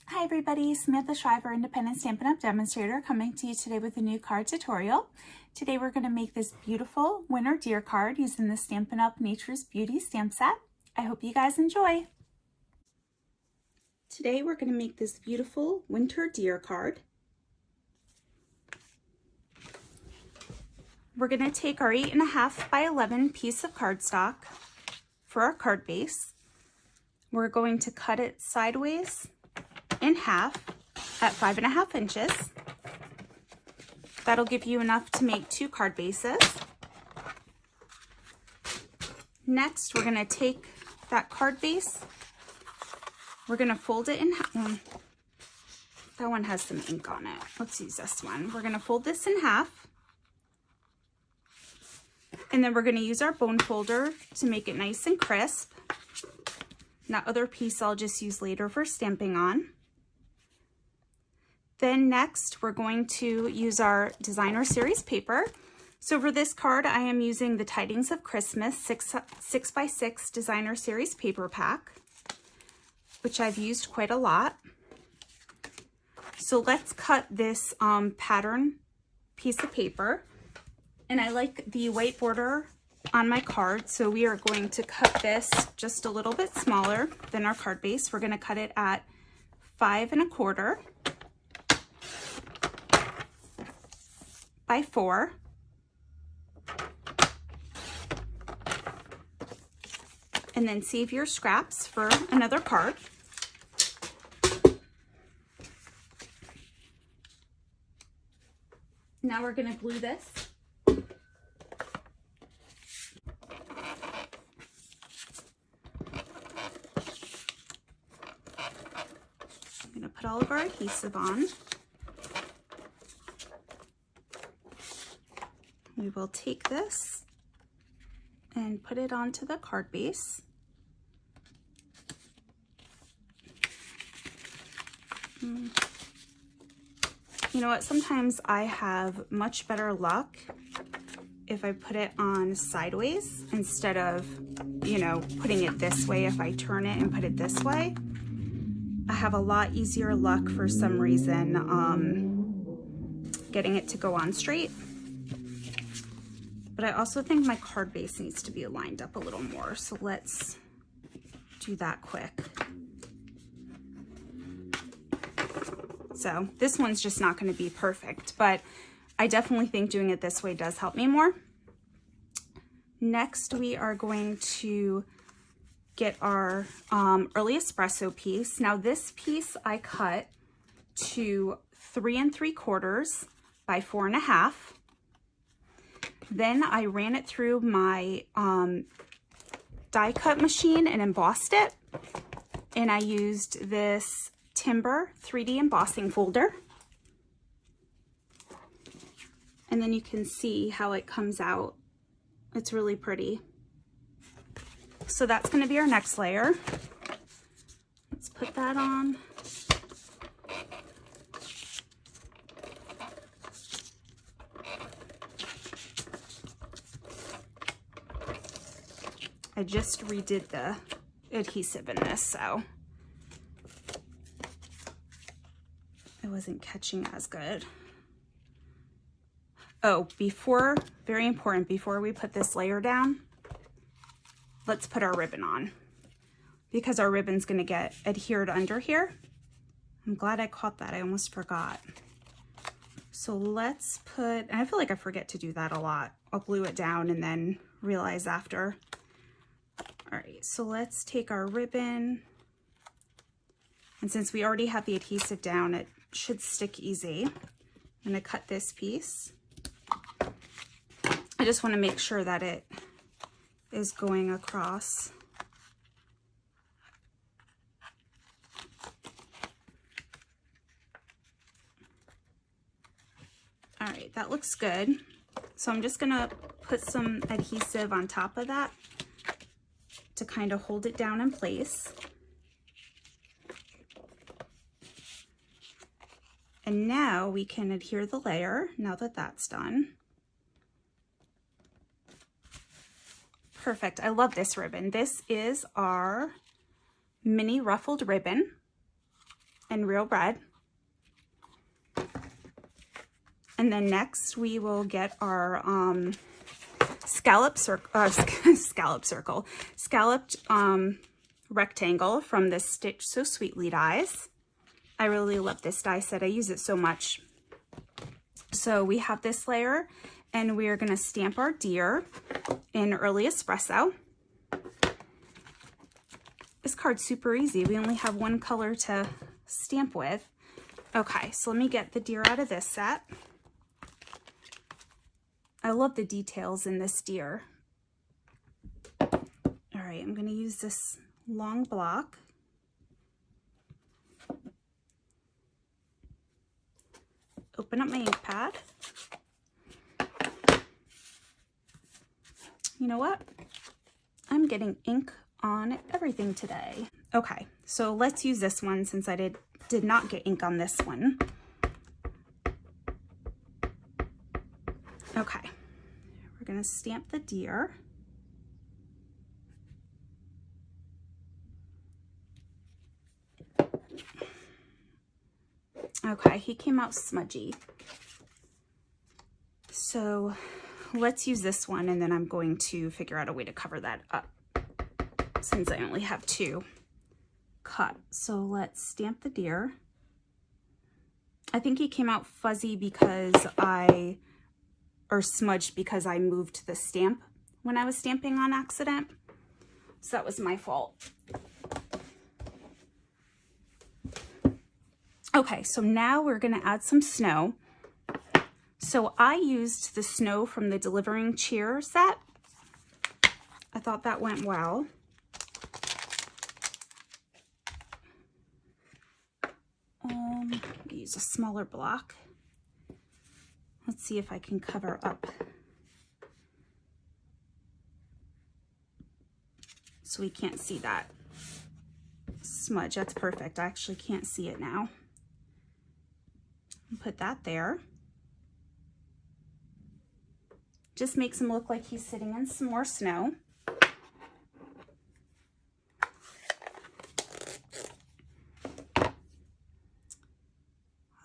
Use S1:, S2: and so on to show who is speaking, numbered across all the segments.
S1: Hi everybody, Samantha Shriver, Independent Stampin' Up! Demonstrator, coming to you today with a new card tutorial. Today we're going to make this beautiful winter deer card using the Stampin' Up! Nature's Beauty stamp set. I hope you guys enjoy. Today we're going to make this beautiful winter deer card. We're going to take our 8.5 by 11 piece of cardstock for our card base. We're going to cut it sideways in half at 5.5 inches. That'll give you enough to make 2 card bases. Next, we're going to take that card base, we're going to fold it in half. That one has some ink on it. Let's use this one. We're going to fold this in half, and then we're going to use our bone folder to make it nice and crisp. That other piece I'll just use later for stamping on. Then next, we're going to use our designer series paper. So for this card, I am using the Tidings of Christmas 6x6 designer series paper pack, which I've used quite a lot. So let's cut this pattern piece of paper. And I like the white border on my card, so we are going to cut this just a little bit smaller than our card base. We're going to cut it at 5 1/4 by 4. And then save your scraps for another card. Now we're going to glue this. I'm going to put all of our adhesive on. We will take this and put it onto the card base. You know what, sometimes I have much better luck if I put it on sideways instead of, you know, putting it this way. If I turn it and put it this way, I have a lot easier luck for some reason getting it to go on straight. But I also think my card base needs to be lined up a little more, so let's do that quick. So this one's just not going to be perfect, but I definitely think doing it this way does help me more. Next, we are going to get our early espresso piece. Now this piece I cut to 3 3/4 by 4 1/2. Then I ran it through my die cut machine and embossed it. And I used this Timber 3D embossing folder. And then you can see how it comes out. It's really pretty. So that's going to be our next layer. Let's put that on. I just redid the adhesive in this, so it wasn't catching as good. Oh, very important, before we put this layer down, let's put our ribbon on, because our ribbon's going to get adhered under here. I'm glad I caught that. I almost forgot. So let's put, and I feel like I forget to do that a lot. I'll glue it down and then realize after. All right, so let's take our ribbon, and since we already have the adhesive down, it should stick easy. I'm going to cut this piece. I just want to make sure that it is going across. All right, that looks good. So I'm just going to put some adhesive on top of that to kind of hold it down in place. And now we can adhere the layer, now that that's done. Perfect. I love this ribbon. This is our mini ruffled ribbon. and Real Red. And then next we will get our scalloped rectangle from the Stitch So Sweetly dies. I really love this die set. I use it so much. So we have this layer, and we are going to stamp our deer in Early Espresso. This card's super easy. We only have one color to stamp with. Okay, so let me get the deer out of this set. I love the details in this deer. All right, I'm going to use this long block. Open up my ink pad. You know what? I'm getting ink on everything today. Okay, so let's use this one since I did not get ink on this one. Okay, we're gonna stamp the deer. Okay, he came out smudgy. So let's use this one, and then I'm going to figure out a way to cover that up since I only have two cut. So let's stamp the deer. I think he came out fuzzy because or smudged because I moved the stamp when I was stamping on accident. So that was my fault. Okay, so now we're gonna add some snow. So I used the snow from the Delivering Cheer set. I thought that went well. Use a smaller block. Let's see if I can cover up so we can't see that smudge. That's perfect. I actually can't see it now. Put that there. Just makes him look like he's sitting in some more snow.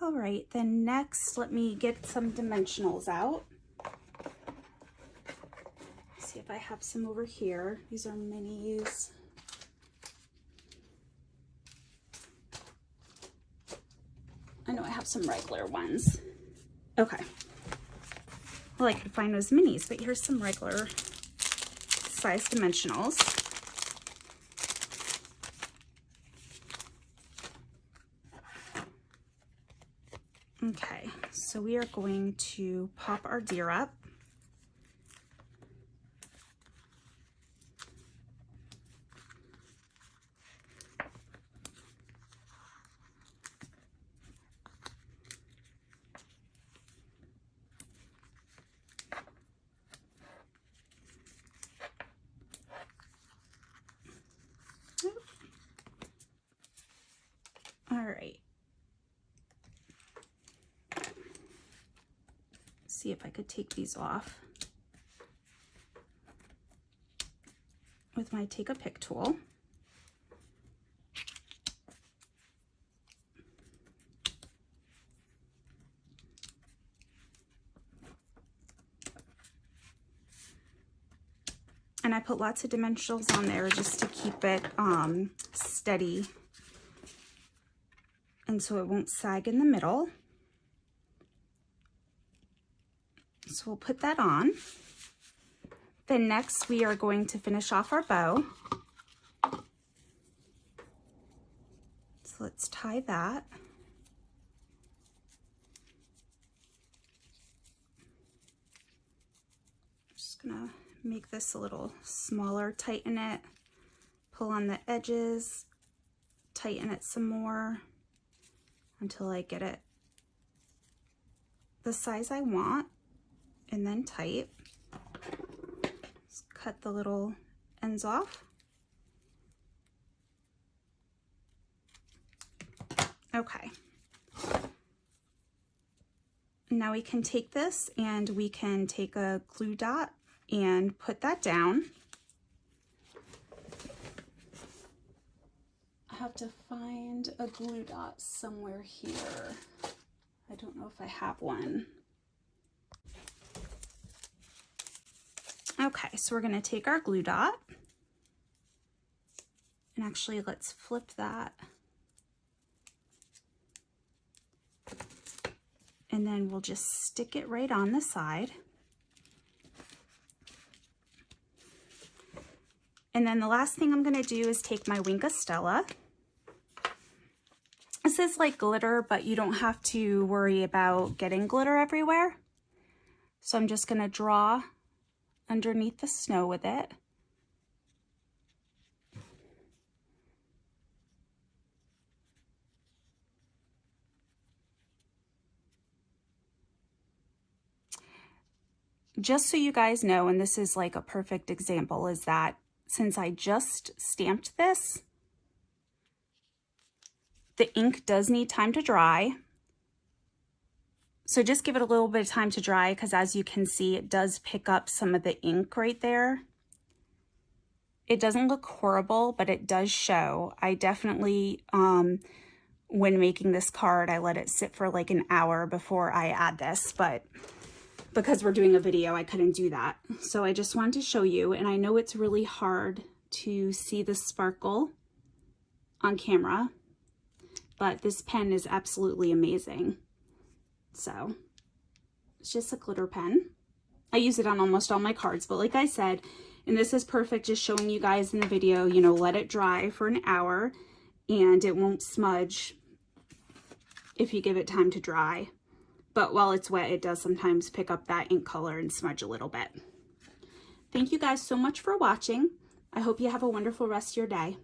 S1: All right, then next, let me get some dimensionals out. See if I have some over here. These are minis. I know I have some regular ones. Okay. Well, I could find those minis, but here's some regular size dimensionals. Okay, so we are going to pop our deer up. All right. See if I could take these off with my Take a Pick tool. And I put lots of dimensionals on there just to keep it steady and so it won't sag in the middle. So we'll put that on. Then next we are going to finish off our bow. So let's tie that. Just gonna make this a little smaller, tighten it, pull on the edges, tighten it some more until I get it the size I want, and then tight. Just cut the little ends off. Okay. Now we can take this and we can take a glue dot and put that down. I have to find a glue dot somewhere here. I don't know if I have one. Okay, so we're going to take our glue dot, and actually let's flip that. And then we'll just stick it right on the side. And then the last thing I'm going to do is take my Wink of Stella. This is like glitter, but you don't have to worry about getting glitter everywhere. So I'm just going to draw underneath the snow with it. Just so you guys know, and this is like a perfect example, is that since I just stamped this, the ink does need time to dry. So just give it a little bit of time to dry, because as you can see, it does pick up some of the ink right there. It doesn't look horrible, but it does show. I definitely, when making this card, I let it sit for like an hour before I add this, but because we're doing a video, I couldn't do that. So I just wanted to show you, and I know it's really hard to see the sparkle on camera, but this pen is absolutely amazing. So it's just a glitter pen. I use it on almost all my cards, but like I said, and this is perfect, just showing you guys in the video, you know, let it dry for an hour and it won't smudge if you give it time to dry. But while it's wet, it does sometimes pick up that ink color and smudge a little bit. Thank you guys so much for watching. I hope you have a wonderful rest of your day.